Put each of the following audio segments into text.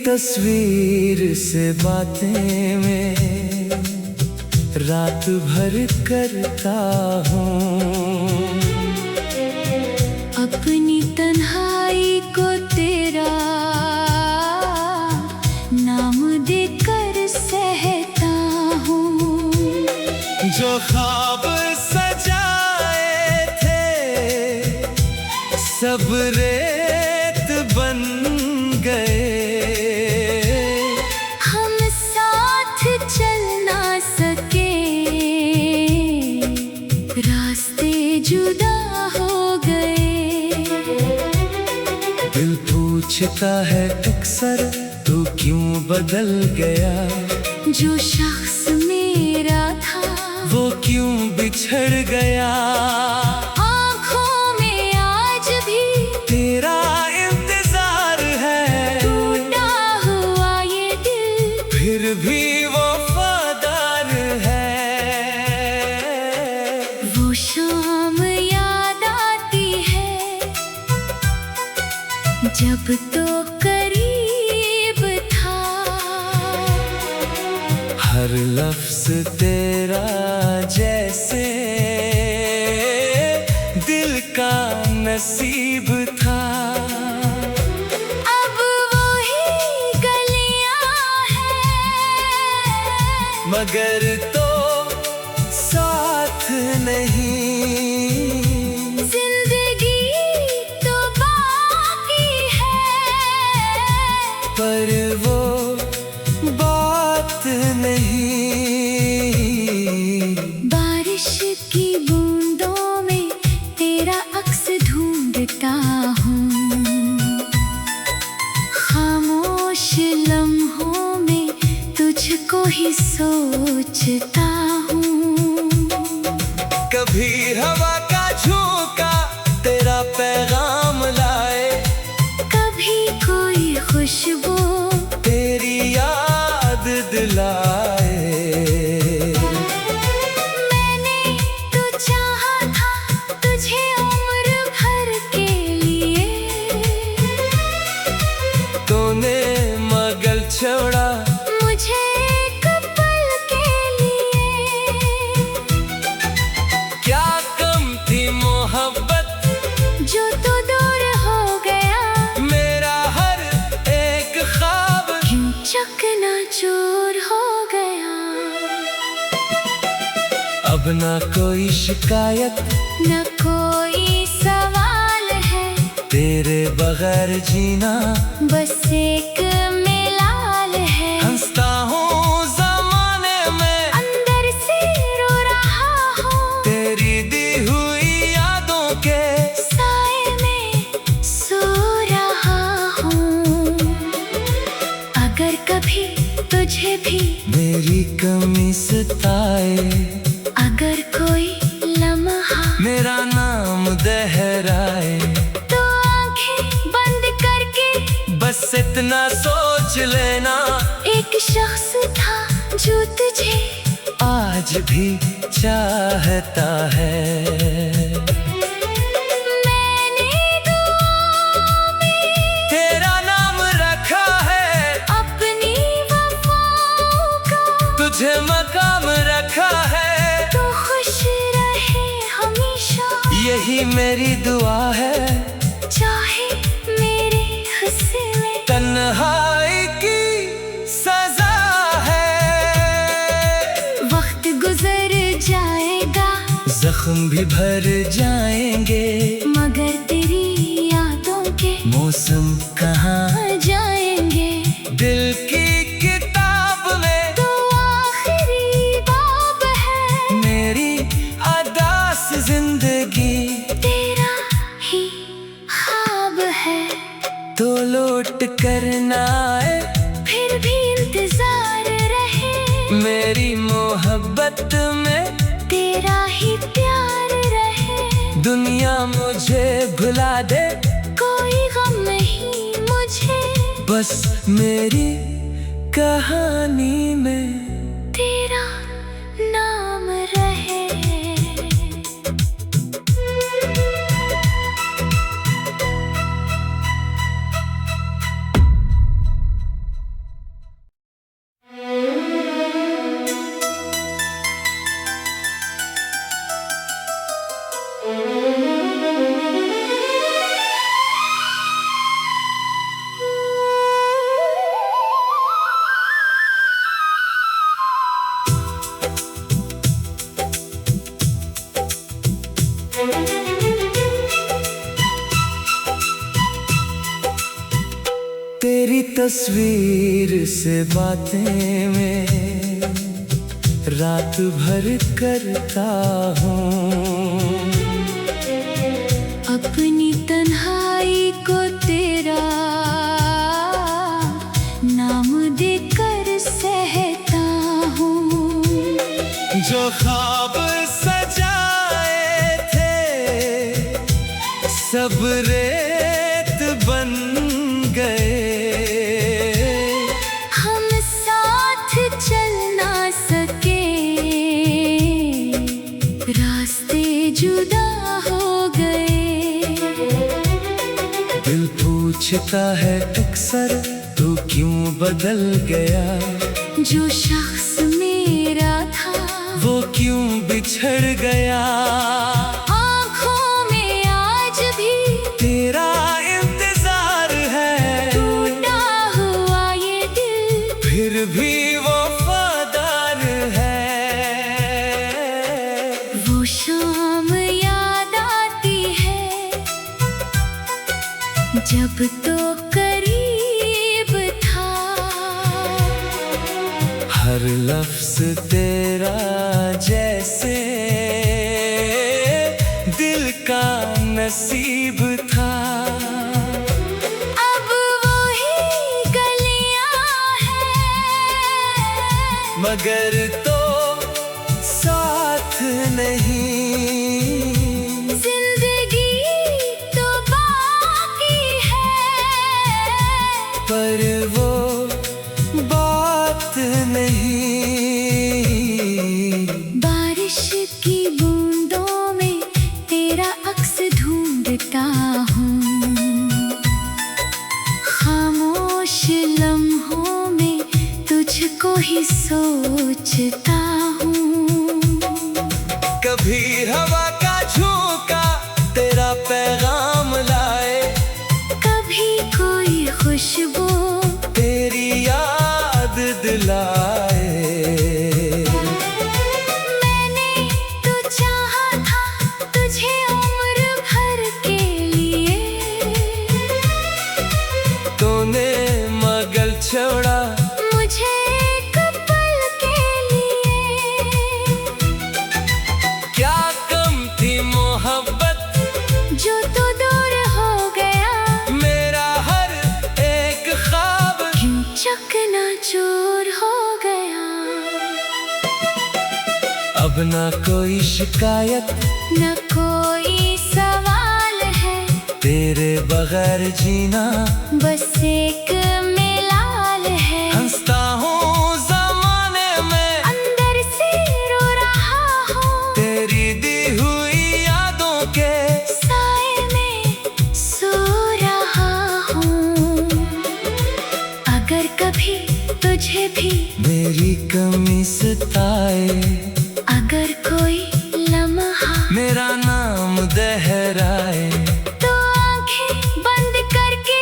तस्वीर से बातें मैं रात भर करता हूँ। अपनी तन्हाई को तेरा नाम देकर सहता हूँ। जो ख्वाब सजाए थे सब रेत बन गए। हम साथ चल ना सके, रास्ते जुदा हो गए। दिल पूछता है अक्सर तू क्यों बदल गया। जो शख्स मेरा था वो क्यों बिछड़ गया। आँखों में आज भी तेरा इंतजार है। टूटा हुआ ये दिल फिर भी वफादार है। वो शाम याद आती है जब तो करीब था। हर लफ्ज तेरा जैसे दिल का नसीब था। अब वही गलियां हैं मगर तो साथ नहीं। जिंदगी तो बाकी है पर वो बात नहीं। बारिश की बूंदों में तेरा अक्स ढूंढता हूँ। खामोश लम्हों में तुझको ही सोचता हूँ। कभी हवा का झोंका तेरा पैगाम लाए। कभी कोई खुशबू तेरी याद दिलाए। मैंने तो चाहा था तुझे उम्र भर के लिए। तूने मगल छोड़ा मुझे एक पल के लिए। क्या कम थी मोहब्बत जो तो दूर हो गया। मेरा हर एक ख्वाब क्यों चकनाचूर हो गया। अब ना कोई शिकायत न कोई सवाल है तेरे बगैर जीना बस एक मिलाल है। हंसता हूँ ज़माने में अंदर से रो रहा हूँ। तेरी दी हुई यादों के साए में सो रहा हूँ। अगर कभी तुझे भी मेरी कमी सताए। अगर कोई लम्हा मेरा नाम दोहराए। तो आंखें बंद करके बस इतना सोच लेना एक शख्स था जो तुझे आज भी चाहता है। मैंने दुआ में तेरा नाम रखा है। अपनी वफाओं का तुझे मकाम रखा है। तो खुश रहे हमेशा। यही मेरी दुआ है। चाहे मेरे हिस्से में तन्हाई की सजा है। वक्त गुजर जाएगा जख्म भी भर जाएंगे। मगर तेरी यादों के मौसम कहाँ जाएंगे। दिल की किताब में तो आखिरी बाब है मेरी अदास जिंदगी। तेरा ही ख्वाब है। तो लौट कर ना आए फिर भी इंतजार रहे। मेरी मोहब्बत में तेरा ही प्यार रहे। दुनिया मुझे भुला दे कोई गम नहीं मुझे। बस मेरी कहानी में तेरा नाम रहे। तस्वीर से बातें मैं रात भर करता हूँ। अपनी तन्हाई को तेरा नाम देकर सहता हूँ। जो ख्वाब सजाए थे सब रेत बन गए। हम साथ चल ना सके, रास्ते जुदा हो गए। दिल पूछता है अक्सर तू क्यों बदल गया। जो शख्स मेरा था वो क्यों बिछड़ गया। आँखों में आज भी तेरा इंतजार है। टूटा हुआ ये दिल फिर भी वो वफादार है। वो शाम याद आती है जब तो करीब था। हर लफ्ज तेरा जैसे दिल का नसीब था। अब वही गलियां हैं मगर तो साथ नहीं। जिंदगी तो बाकी है पर वो बात नहीं। बारिश की बूंदों में तेरा अक्स ढूंढता हूँ। खामोश लम्हों में तुझको ही सोचता हूँ। कभी हवा का झोंका तेरा पैगाम लाए। कभी कोई खुशबू तेरी याद दिलाए। मैंने तो चाहा था तुझे उम्र भर के लिए। तूने मगल छोड़ा मुझे एक पल के लिए। क्या कम थी मोहब्बत जो तो दूर हो गया। मेरा हर एक ख्वाब क्यों चकनाचूर हो गया। अब ना कोई शिकायत न कोई सवाल है तेरे बगैर जीना बस एक मिलाल है। हंसता हूँ ज़माने में अंदर से रो रहा हूँ। तेरी दी हुई यादों के साए में सो रहा हूँ। अगर कभी तुझे भी मेरी कमी सताए। अगर कोई लम्हा मेरा नाम दोहराए। तो आंखें बंद करके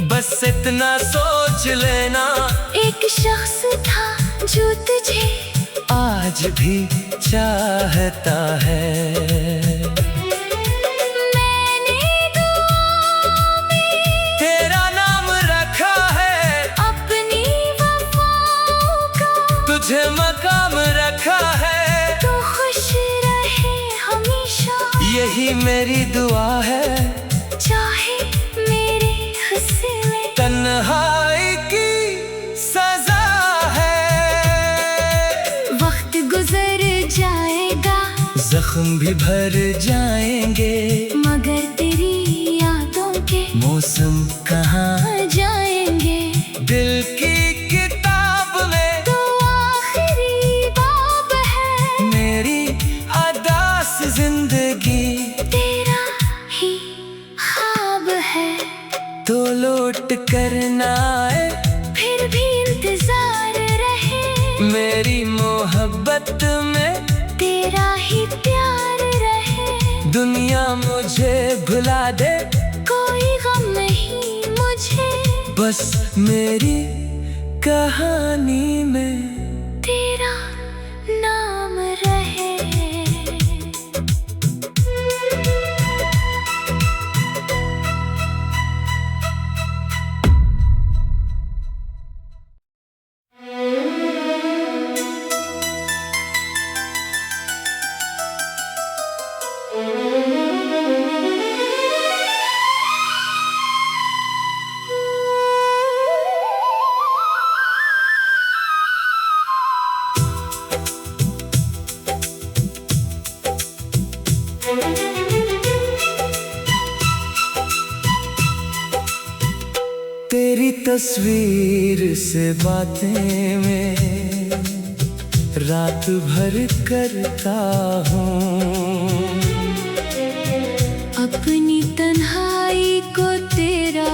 बस इतना सोच लेना एक शख्स था जो तुझे आज भी चाहता है। मैंने दुआ में तेरा नाम रखा है। अपनी वफाओं का तुझे मकाम रखा है। तू खुश रहे हमेशा। यही मेरी दुआ है। चाहे मेरे हिस्से में तन्हाई की सजा है। वक्त गुजर जाएगा जख्म भी भर जाएंगे। मगर तेरी यादों के मौसम कहाँ जाएंगे। दिल की किताब में तो आखिरी बाब है मेरी अदास जिंदगी। तेरा ही ख्वाब है। तो लौट कर ना आए फिर भी इंतजार रहे। मेरी मोहब्बत में तेरा ही प्यार रहे। दुनिया मुझे भुला दे कोई गम नहीं मुझे। बस मेरी कहानी में तेरा नाम रहे। तेरी तस्वीर से बातें मैं रात भर करता हूँ। अपनी तन्हाई को तेरा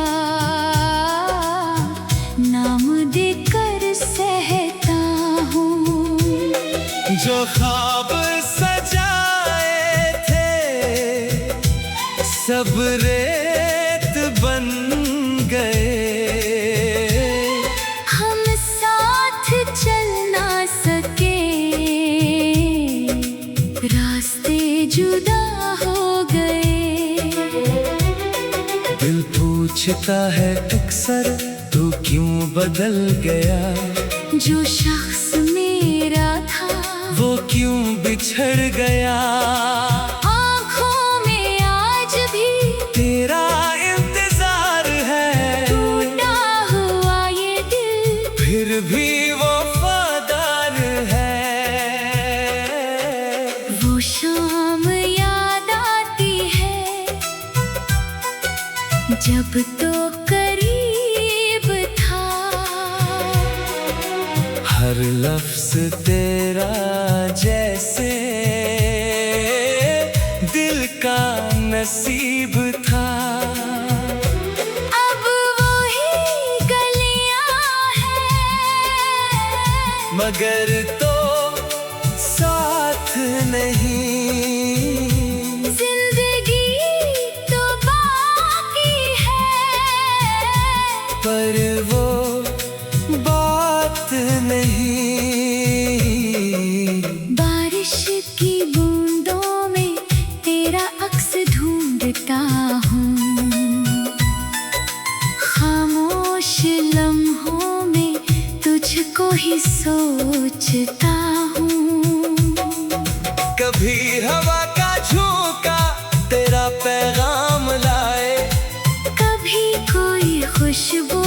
नाम देकर सहता हूँ। जो ख्वाब सजाए थे सब रेत बन गए। हम साथ चल ना सके, रास्ते जुदा हो गए। दिल पूछता है अक्सर तू क्यों बदल गया। जो शख्स मेरा था वो क्यों बिछड़ गया। आँखों में आज भी तेरा इंतजार है। टूटा हुआ ये दिल फिर भी वो वफादार है। वो शाम याद आती है जब तो करीब था। हर लफ्ज तेरा जैसे दिल का नसीब था। अब वही गलियां हैं मगर तो साथ नहीं। जिंदगी तो बाकी है पर वो बात नहीं। बारिश की बूंदों में तेरा अक्स ढूंढता हूँ। खामोश लम्हों में तुझको ही सोचता हूँ। कभी हवा का झोंका तेरा पैगाम लाए। कभी कोई खुशबू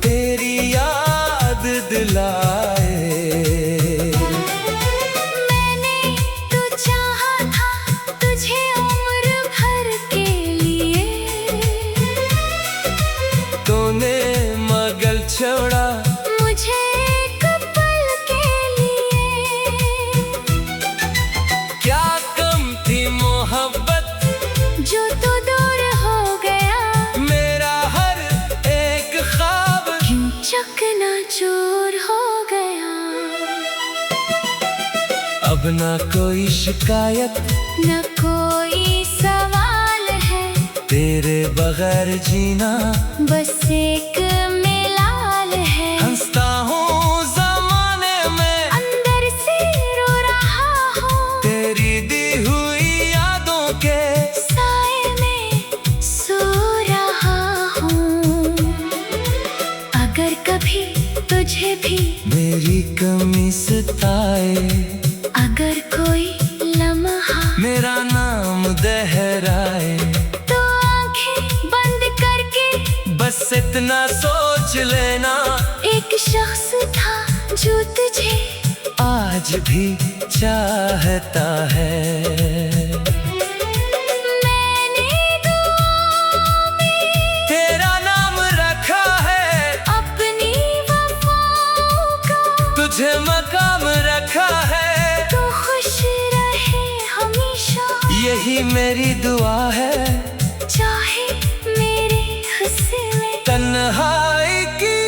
तेरी याद दिलाए। मैंने तो चाहा था तुझे उम्र भर के लिए। तूने मगल छोड़ा मुझे एक पल के लिए। क्या कम थी मोहब्बत जो तो दूर हो गया। मेरा हर एक ख्वाब क्यों चकनाचूर हो गया। अब ना कोई शिकायत न कोई सवाल है तेरे बगैर जीना बस एक मिलाल है। हंसता हूँ जमाने में अंदर से रो रहा हूँ। तेरी दी हुई यादों के साए में सो रहा हूँ। अगर कभी तुझे भी मेरी कमी सताए। अगर कोई लम्हा मेरा नाम दोहराए। तो आंखें बंद करके बस इतना सोच लेना एक शख्स था जो तुझे आज भी चाहता है। मैंने दुआ में तेरा नाम रखा है। अपनी वफाओं का तुझे मकाम रखा है। तो खुश रहे हमेशा। यही मेरी दुआ है। चाहे मेरे हिस्से में तन्हाई की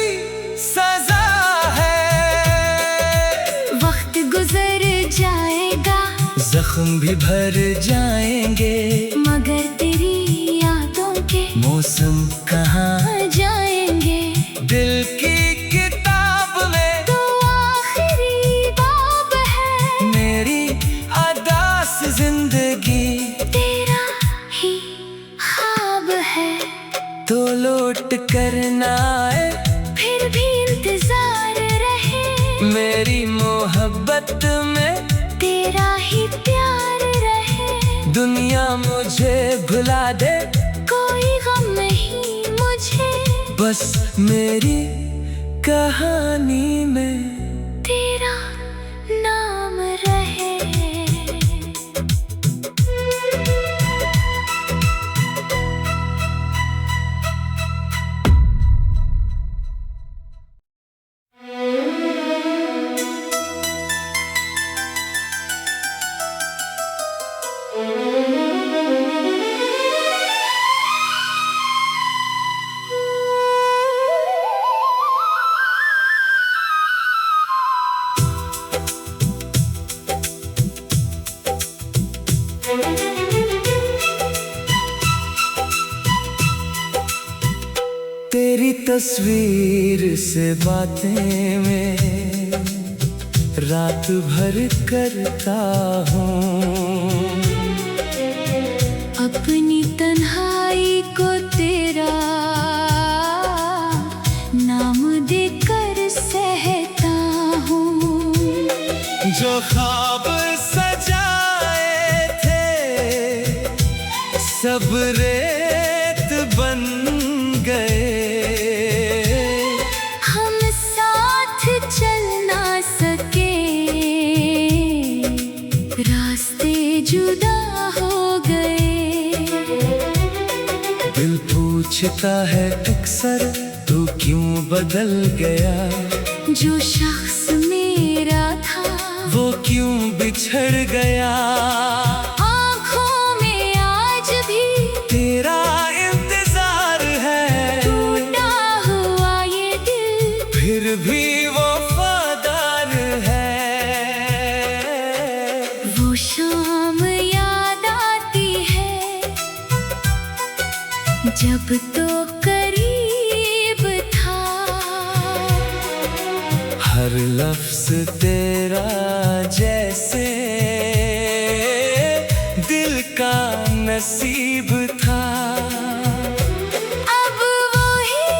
सजा है। वक्त गुजर जाएगा जख्म भी भर जाएंगे। मगर तेरी यादों के मौसम कहाँ आ जाएंगे। दिल की किताब में तो आखिरी बाब है मेरी अदास जिंदगी। तेरा ही ख्वाब है। तो लौट कर ना आए फिर भी इंतजार रहे। मेरी मोहब्बत में तेरा ही प्यार रहे। दुनिया मुझे भुला दे कोई गम नहीं मुझे। बस मेरी कहानी में तेरा नाम रहे। तेरी तस्वीर से बातें मैं रात भर करता हूँ। अपनी तन्हाई को तेरा नाम देकर सहता हूँ। जो ख्वाब सजाए थे सब रेत बन गए। हम साथ चल ना सके, रास्ते जुदा हो गए। दिल पूछता है अक्सर तू क्यों बदल गया। जो शख्स मेरा था वो क्यों बिछड़ गया। आँखों में आज भी तेरा इंतजार है। टूटा हुआ ये दिल फिर भी वो वफादार है। वो शाम याद आती है जब तो करीब था। हर लफ्ज तेरा जैसे दिल का नसीब था। अब वही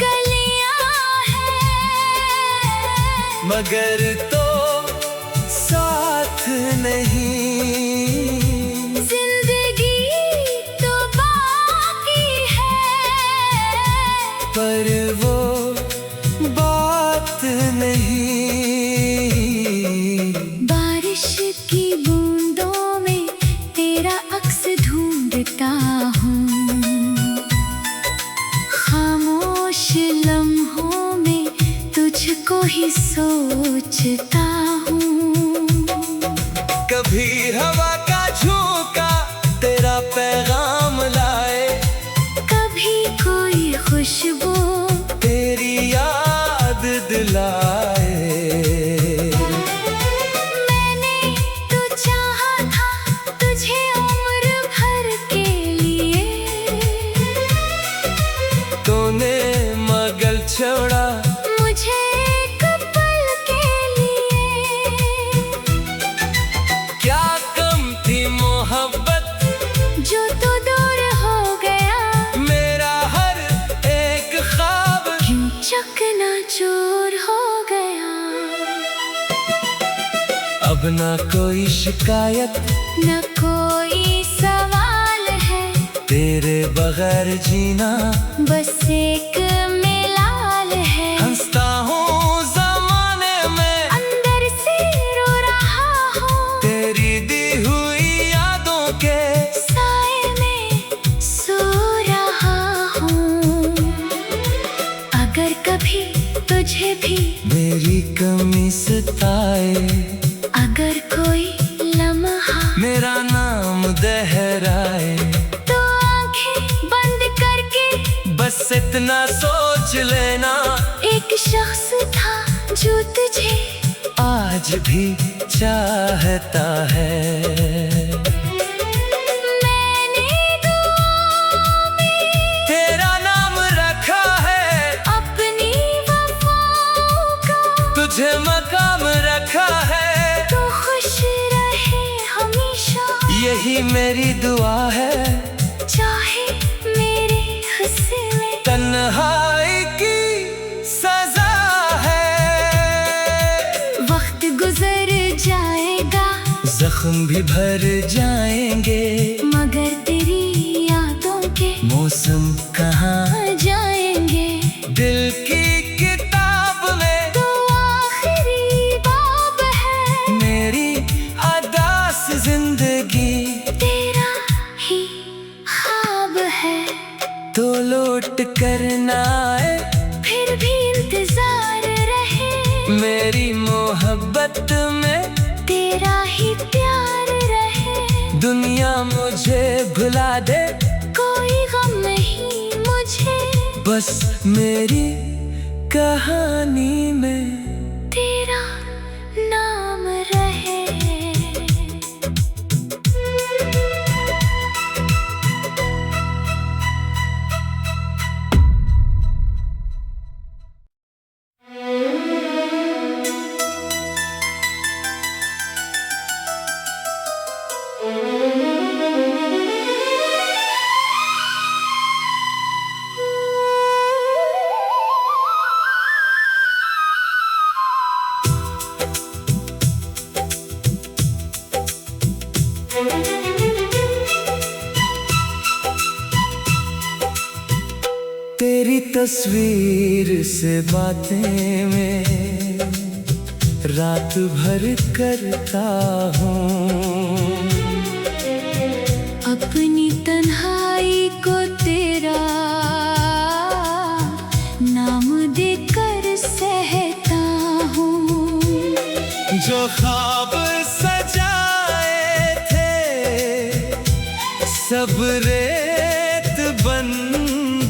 गलियां हैं मगर तो साथ नहीं। जिंदगी तो बाकी है पर वो बात नहीं। बारिश की बूंदों में तेरा अक्स ढूंढता हूँ। खामोश लम्हों में तुझको ही सोचता हूँ। कभी हवा का झोंका तेरा पैगाम लाए। कभी कोई खुशबू तेरी याद दिलाए। मैंने तो चाहा था तुझे उम्र भर के लिए। तूने मगल छोड़ा मुझे एक पल के लिए। क्या कम थी मोहब्बत जो तो दूर हो गया। मेरा हर एक ख्वाब क्यों चकनाचूर हो गया। अब ना कोई शिकायत न कोई सवाल है, तेरे बगैर जीना बस एक मिलाल है। हंसता हूँ जमाने में अंदर से रो रहा हूँ। तेरी दी हुई यादों के साए में सो रहा हूँ। अगर कभी तुझे भी मेरी कमी सताए। अगर कोई लम्हा मेरा नाम दोहराए। तो आंखें बंद करके बस इतना सोच लेना एक शख्स था जो तुझे आज भी चाहता है। मैंने दुआ में तेरा नाम रखा है। अपनी वफाओं का तुझे मकाम रखा है। तो खुश रहे हमेशा। यही मेरी दुआ है। चाहे मेरे हिस्से में तन्हाई की सजा है। वक्त गुजर जाएगा जख्म भी भर जाएंगे। मगर तेरी यादों के मौसम कहाँ आ जाएंगे। दिल की किताब में तो आखिरी बाब है मेरी अदास जिंदगी। तेरा ही ख्वाब है। तो लौट कर ना आए फिर भी इंतजार रहे। मेरी मोहब्बत में तेरा ही प्यार रहे। दुनिया मुझे भुला दे कोई गम नहीं मुझे। बस मेरी कहानी में तेरा नाम रहे। तस्वीर से बातें मैं रात भर करता हूँ। अपनी तन्हाई को तेरा नाम देकर सहता हूँ। जो ख्वाब सजाए थे सब रेत बन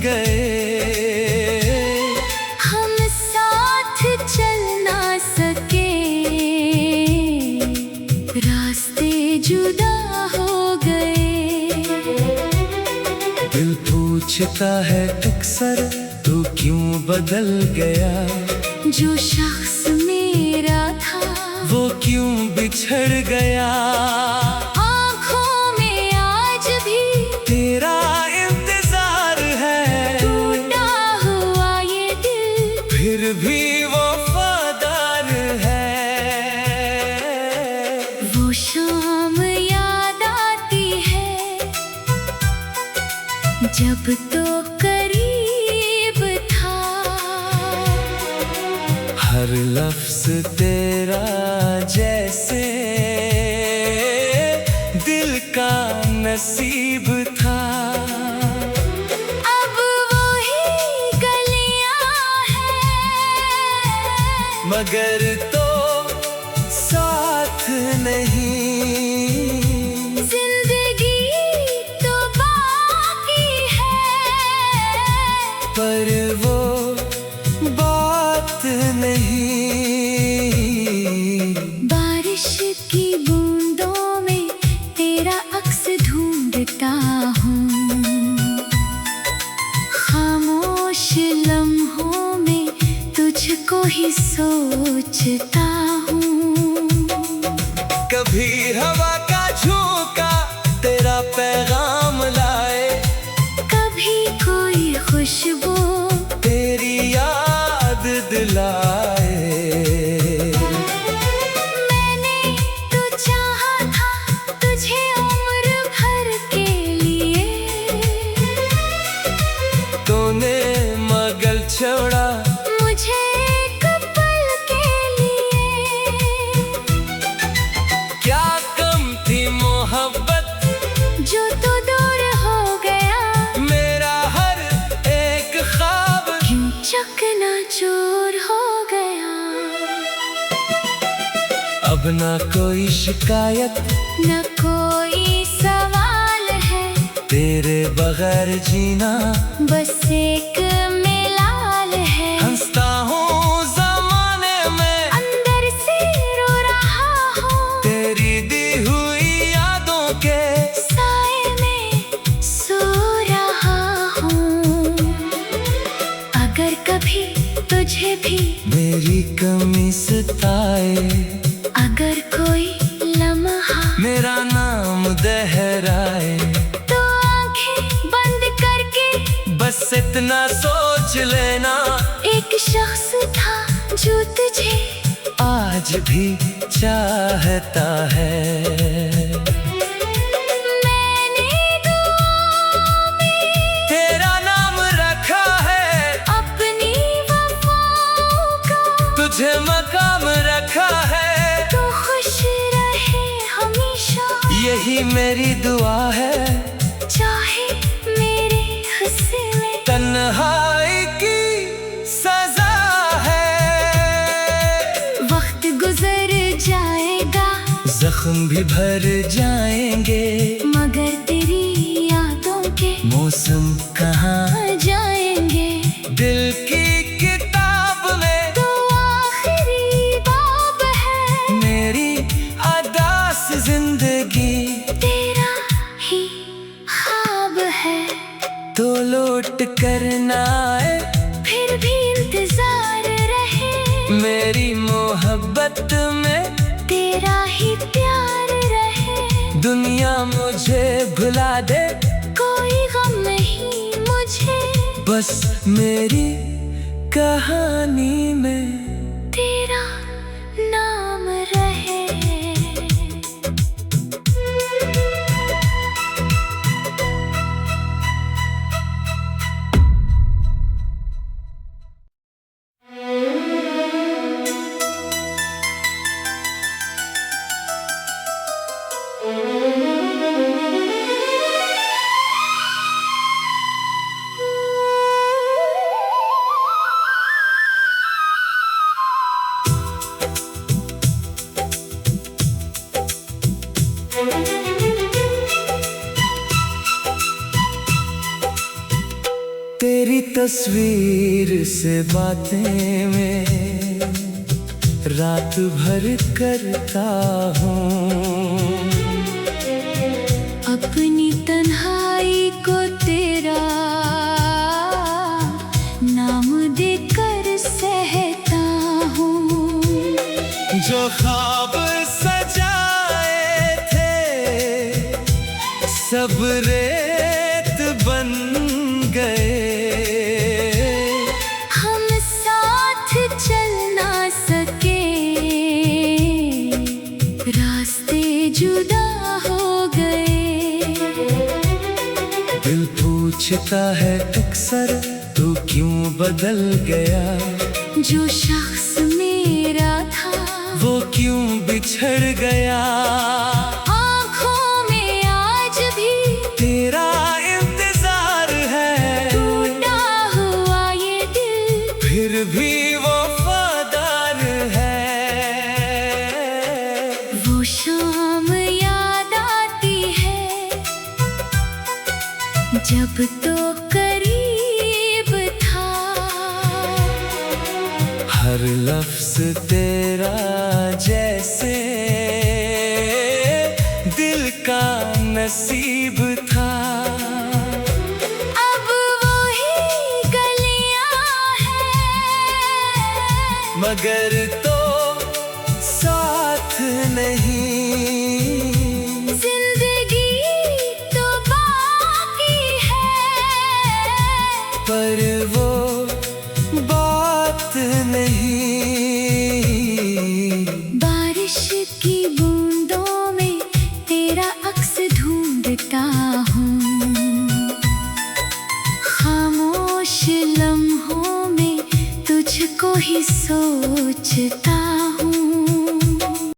गए। हम साथ चल ना सके, रास्ते जुदा हो गए। दिल पूछता है अक्सर तू क्यों बदल गया। जो शख्स मेरा था वो क्यों बिछड़ गया। आँखों में आज भी तेरा इंतजार है। टूटा हुआ ये दिल फिर भी वफादार है। वो शाम याद आती है जब तो करीब था। हर लफ्ज तेरा जैसे दिल का नसीब था। अब वही गलियां हैं मगर तो साथ नहीं। जिंदगी तो बाकी है पर वो बात नहीं। बारिश की बूंदों में तेरा अक्स ढूंढता हूँ। खामोश लम्हों में तुझको ही सोचता हूँ। कभी हवा का झोंका तेरा पैगाम लाए। कभी कोई खुशबू तेरी याद दिलाए। मैंने तो चाहा था तुझे उम्र भर के लिए। तूने मगल छोड़ा मुझे एक पल के लिए। क्या कम थी मोहब्बत जो तो दूर हो गया। मेरा हर एक ख्वाब क्यों चकनाचूर हो गया। अब ना कोई शिकायत न कोई सवाल है तेरे बगैर जीना बस एक मिलाल है। हंसता हूँ ज़माने में अंदर से रो रहा हूँ। तेरी दी हुई यादों के साए में सो रहा हूँ। अगर कभी तुझे भी मेरी कमी सताए। अगर कोई लम्हा मेरा नाम दोहराए। तो आंखें बंद करके बस इतना सोच लेना एक शख्स था जो तुझे आज भी चाहता है। मैंने दुआ में तेरा नाम रखा है। अपनी वफाओं का तुझे मकाम रखा है। तो खुश रहे हमेशा। यही मेरी दुआ है। चाहे मेरे हिस्से में तन्हाई की सजा है। वक्त गुजर जाएगा जख्म भी भर जाएंगे। मगर तेरी यादों के मौसम कहाँ आ जाएंगे। दिल की किताब में तो आखिरी बाब है मेरी अदास जिंदगी। तेरा ही ख्वाब है। तो लौट कर ना आए फिर भी इंतजार रहे। मेरी मोहब्बत में तेरा ही प्यार रहे। दुनिया मुझे भुला दे कोई गम नहीं मुझे। बस मेरी कहानी में तेरा नाम रहे। तस्वीर से बातें मैं रात भर करता हूँ। अपनी तन्हाई को तेरा नाम देकर सहता हूँ। जो ख्वाब सजाए थे सब रेत बन गए। हम साथ चल ना सके, रास्ते जुदा हो गए। दिल पूछता है अक्सर तू क्यों बदल गया। जो शख्स मेरा था वो क्यों बिछड़ गया। आँखों में आज भी तेरा इंतजार है। टूटा हुआ ये दिल फिर भी वो वफादार है। वो शाम याद आती है जब तो करीब था। हर लफ्ज तेरा जैसे दिल का नसीब था। अब वही गलियां हैं मगर तो साथ नहीं। जिंदगी तो बाकी है पर वो बात नहीं। बारिश की बूंदों में तेरा अक्स ढूंढता हूँ। खामोश लम्हों में तुझको ही सोचता